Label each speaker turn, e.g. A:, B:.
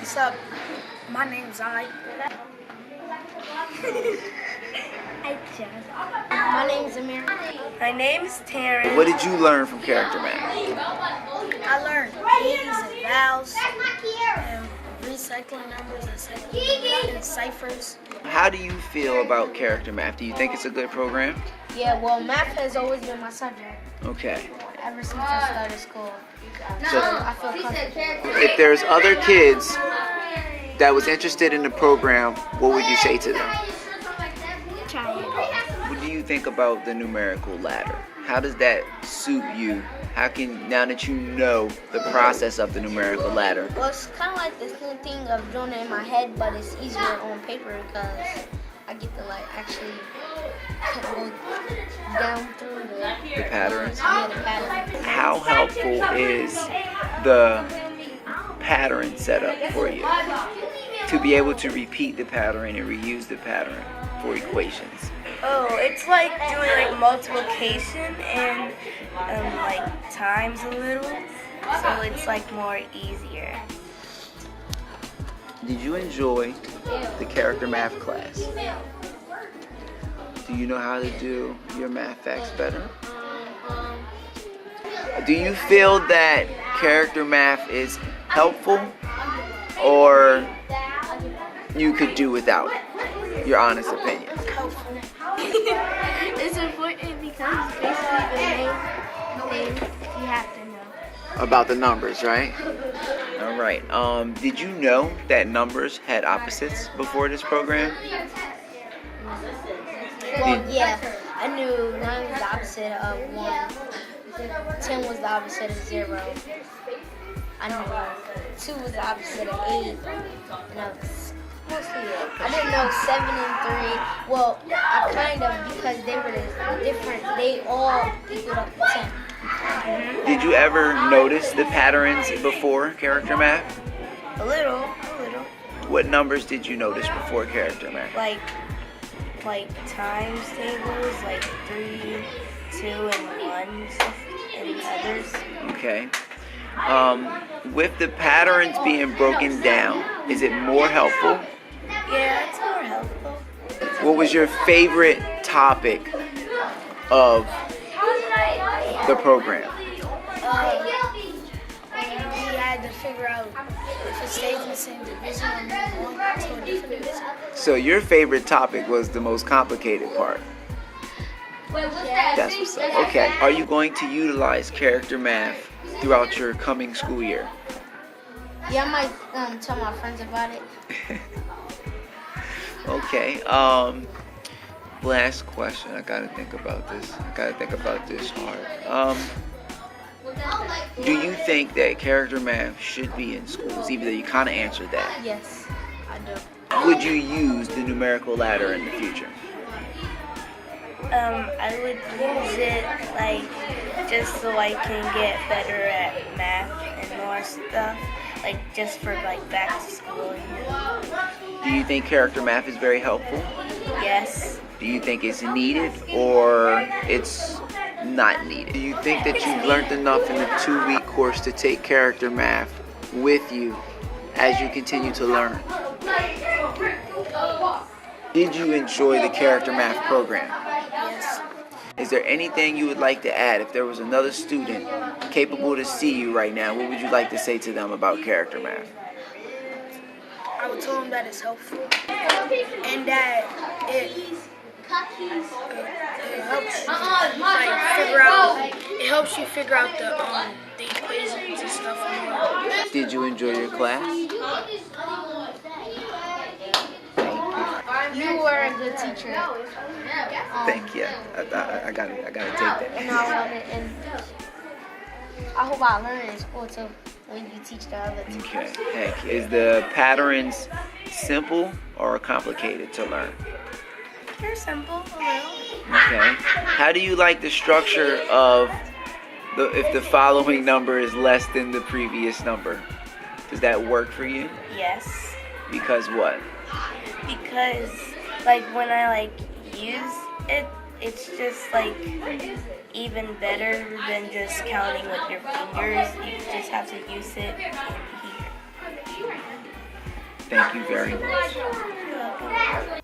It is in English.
A: What's up? My name's I. My name's Amir.
B: My name's Taryn.
C: What did you learn from character math?
A: I learned keys and vowels and recycling numbers and ciphers.
C: How do you feel about character math? Do you think it's a good program?
A: Yeah, well, math has always been my subject
C: Okay.
A: ever since I started school.
C: So
A: I feel comfortable.
C: if there's other kids that was interested in the program, what would you say to them?
A: Try it.
C: What do you think about the numerical ladder? How does that suit you? How can, now that you know the process of the numerical ladder?
A: Well, it's kind of like the same thing of doing it in my head, but it's easier on paper because I get to actually go down through
C: The patterns?
A: Yeah, the pattern.
C: How helpful is the pattern setup for you? To be able to repeat the pattern and reuse the pattern for equations.
B: Oh, it's like doing multiplication and times a little, so it's more easier.
C: Did you enjoy the character math class? Do you know how to do your math facts better? Do you feel that character math is helpful or you could do without? Your honest opinion.
A: It's important because basically the main thing you have to know.
C: About the numbers, right? All right. Did you know that numbers had opposites before this program?
A: Well, yeah, I knew 9 was the opposite of 1. 10 was the opposite of 0. I knew 2 was the opposite of 8. And that was mostly it. I didn't know 7 and 3. Well, I kind of, because they were different, they all equaled up to 10.
C: Did you ever notice the patterns before character math?
B: A little.
C: What numbers did you notice before character math?
B: Like times tables, 3, 2, and 1, and others.
C: Okay. With the patterns being broken down, is it more helpful?
B: Yeah, it's more helpful.
C: What was your favorite topic of the program?
A: We had to figure out if it stays in the same division or move on to a different division.
C: So your favorite topic was the most complicated part. That's what's up. Okay. Are you going to utilize character math throughout your coming school year?
A: Yeah, I might tell my friends about it.
C: Okay. Last question. I gotta think about this hard. Do you think that character math should be in schools? Even though you kind of answered that.
A: Yes, I do.
C: Would you use the numerical ladder in the future?
B: I would use it just so I can get better at math and more stuff, just for back to school.
C: Do you think character math is very helpful?
B: Yes.
C: Do you think it's needed or it's not needed? Do you think that you've learned enough in the 2-week course to take character math with you as you continue to learn? Did you enjoy the character math program?
A: Yes.
C: Is there anything you would like to add? If there was another student capable to see you right now, what would you like to say to them about character math?
A: I would tell them that it's helpful and that it helps you figure out the equations and stuff.
C: Did you enjoy your class?
A: You were a good teacher.
C: Thank you. I gotta take that.
A: And I love it, and I hope I learn in school too when you teach the other teachers.
C: Okay. Heck, is the patterns simple or complicated to learn?
B: They're simple, a little.
C: Okay. How do you like the structure of if the following number is less than the previous number? Does that work for you?
B: Yes.
C: Because what?
B: Because when I use it, it's just even better than just counting with your fingers. You just have to use it in here.
C: Thank you very much.